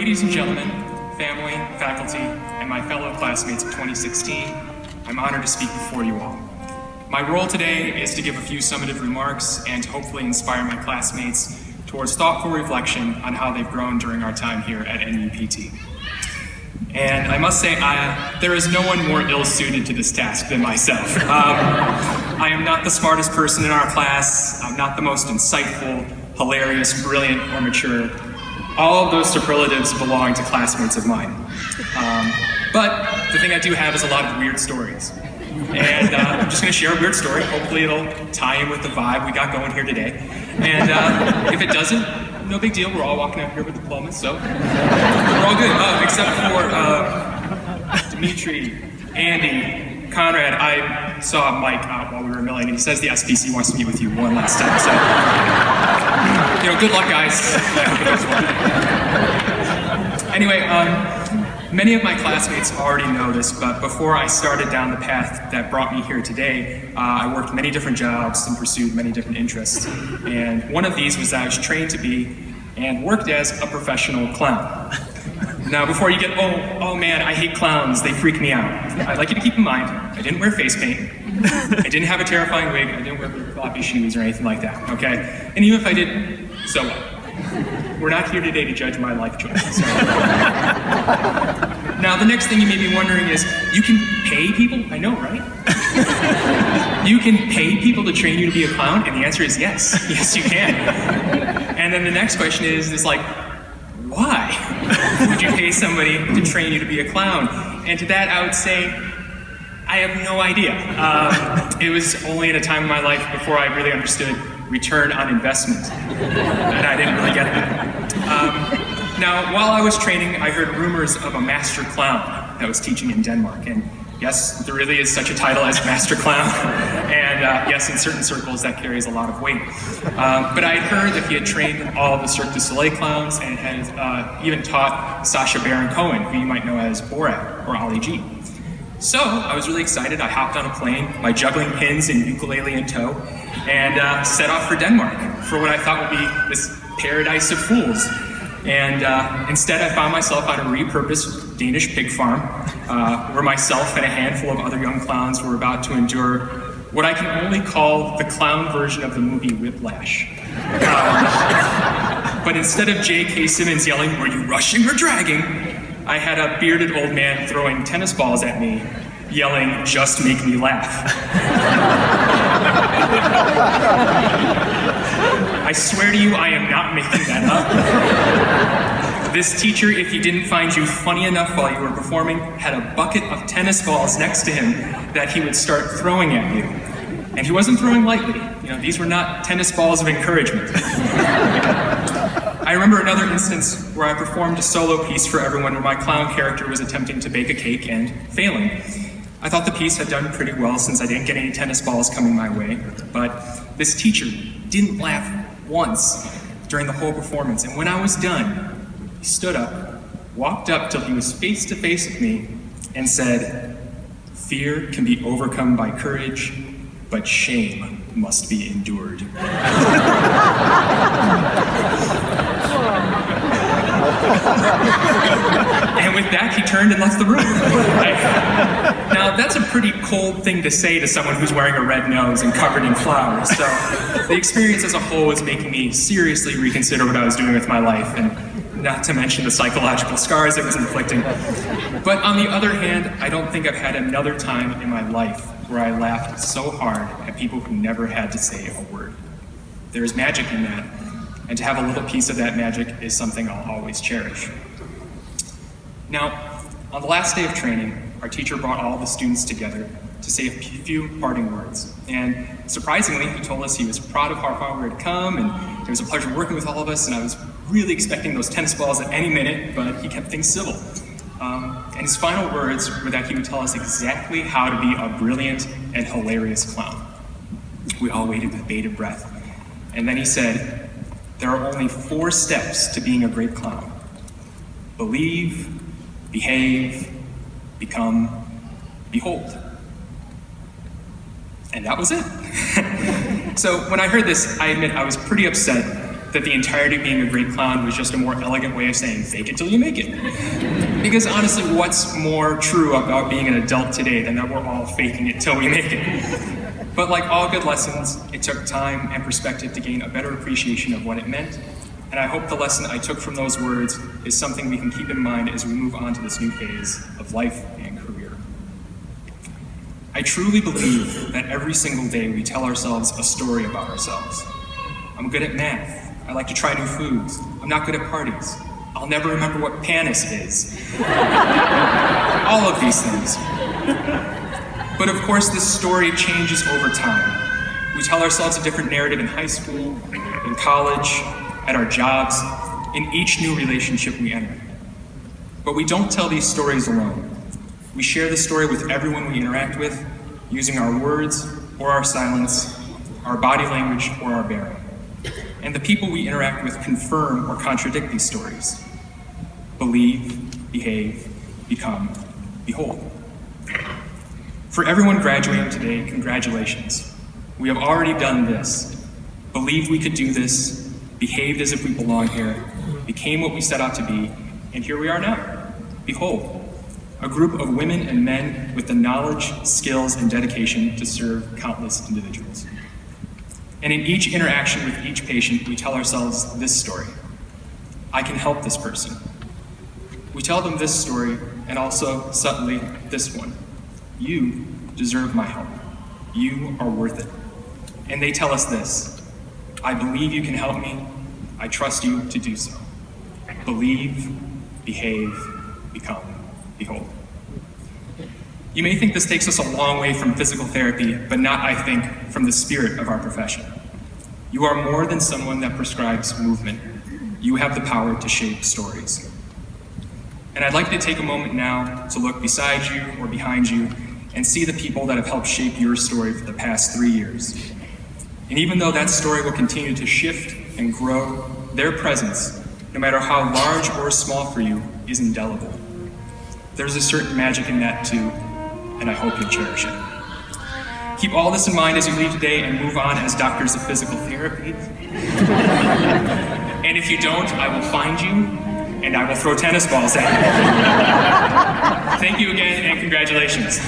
ladies and gentlemen, family, faculty, and my fellow classmates of 2016, I'm honored to speak before you all. My role today is to give a few summative remarks and to hopefully inspire my classmates towards thoughtful reflection on how they've grown during our time here at NUPT. And I must say, there is no one more ill-suited to this task than myself. I am not the smartest person in our class. I'm not the most insightful, hilarious, brilliant, or mature. All of those superlatives belong to classmates of mine. But the thing I do have is a lot of weird stories. And I'm just going to share a weird story. Hopefully it'll tie in with the vibe we got going here today. And if it doesn't, no big deal. We're all walking up here with diplomas, so we're all good. Except for Dimitri, Andy, Conrad. I saw Mike while we were milling, and he says the SPC wants to meet with you one last time. So, good luck, guys. I hope it goes well. Anyway, many of my classmates already know this, but before I started down the path that brought me here today, I worked many different jobs and pursued many different interests. And one of these was that I was trained to be and worked as a professional clown. Now, before you get, oh man, I hate clowns, they freak me out. I'd like you to keep in mind, I didn't wear face paint, I didn't have a terrifying wig, I didn't wear floppy shoes or anything like that, okay? And even if I did, so what? We're not here today to judge my life choices. Now, the next thing you may be wondering is, you can pay people? I know, right? You can pay people to train you to be a clown? And the answer is yes. Yes, you can. And then the next question is like, why would you pay somebody to train you to be a clown? And to that, I would say, I have no idea. It was only at a time in my life before I really understood return on investment, and I didn't really get that. Now, while I was training, I heard rumors of a master clown that was teaching in Denmark, and yes, there really is such a title as master clown, and yes, in certain circles that carries a lot of weight. But I had heard that he had trained all of the Cirque du Soleil clowns and had even taught Sacha Baron Cohen, who you might know as Borat or Ali G. So I was really excited. I hopped on a plane, my juggling pins and ukulele in tow, and set off for Denmark for what I thought would be this paradise of fools. And instead I found myself on a repurposed Danish pig farm where myself and a handful of other young clowns were about to endure what I can only call the clown version of the movie Whiplash. But instead of J.K. Simmons yelling, "Were you rushing or dragging?" I had a bearded old man throwing tennis balls at me, yelling, "Just make me laugh." I swear to you, I am not making that up. This teacher, if he didn't find you funny enough while you were performing, had a bucket of tennis balls next to him that he would start throwing at you. And he wasn't throwing lightly. These were not tennis balls of encouragement. I remember another instance where I performed a solo piece for everyone where my clown character was attempting to bake a cake and failing. I thought the piece had done pretty well since I didn't get any tennis balls coming my way, but this teacher didn't laugh once during the whole performance, and when I was done, he stood up, walked up till he was face to face with me, and said, "Fear can be overcome by courage, but shame must be endured." And with that, he turned and left the room. Now, that's a pretty cold thing to say to someone who's wearing a red nose and covered in flowers. So the experience as a whole was making me seriously reconsider what I was doing with my life, and not to mention the psychological scars it was inflicting. But on the other hand, I don't think I've had another time in my life where I laughed so hard at people who never had to say a word. There is magic in that, and to have a little piece of that magic is something I'll always cherish. Now, on the last day of training, our teacher brought all the students together to say a few parting words. And surprisingly, he told us he was proud of how far we had come, and it was a pleasure working with all of us, and I was really expecting those tennis balls at any minute, but he kept things civil. And his final words were that he would tell us exactly how to be a brilliant and hilarious clown. We all waited with bated breath. And then he said, "There are only 4 steps to being a great clown. Believe, behave, become, behold." And that was it. So when I heard this, I admit I was pretty upset that the entirety of being a great clown was just a more elegant way of saying fake it till you make it. Because honestly, what's more true about being an adult today than that we're all faking it till we make it? But like all good lessons, it took time and perspective to gain a better appreciation of what it meant. And I hope the lesson I took from those words is something we can keep in mind as we move on to this new phase of life and career. I truly believe that every single day we tell ourselves a story about ourselves. I'm good at math. I like to try new foods. I'm not good at parties. I'll never remember what panis is. All of these things. But of course, this story changes over time. We tell ourselves a different narrative in high school, in college, at our jobs, in each new relationship we enter. But we don't tell these stories alone. We share the story with everyone we interact with, using our words or our silence, our body language or our bearing. And the people we interact with confirm or contradict these stories. Believe, behave, become, behold. For everyone graduating today, congratulations. We have already done this. Believed we could do this, behaved as if we belong here, became what we set out to be, and here we are now. Behold, a group of women and men with the knowledge, skills, and dedication to serve countless individuals. And in each interaction with each patient, we tell ourselves this story. I can help this person. We tell them this story, and also, subtly, this one. You deserve my help. You are worth it. And they tell us this. I believe you can help me. I trust you to do so. Believe, behave, become, behold. You may think this takes us a long way from physical therapy, but not, I think, from the spirit of our profession. You are more than someone that prescribes movement. You have the power to shape stories. And I'd like to take a moment now to look beside you or behind you and see the people that have helped shape your story for the past 3 years. And even though that story will continue to shift and grow, their presence, no matter how large or small for you, is indelible. There's a certain magic in that too, and I hope you'll cherish it. Keep all this in mind as you leave today and move on as doctors of physical therapy. And if you don't, I will find you, and I will throw tennis balls at you. Thank you again, and congratulations.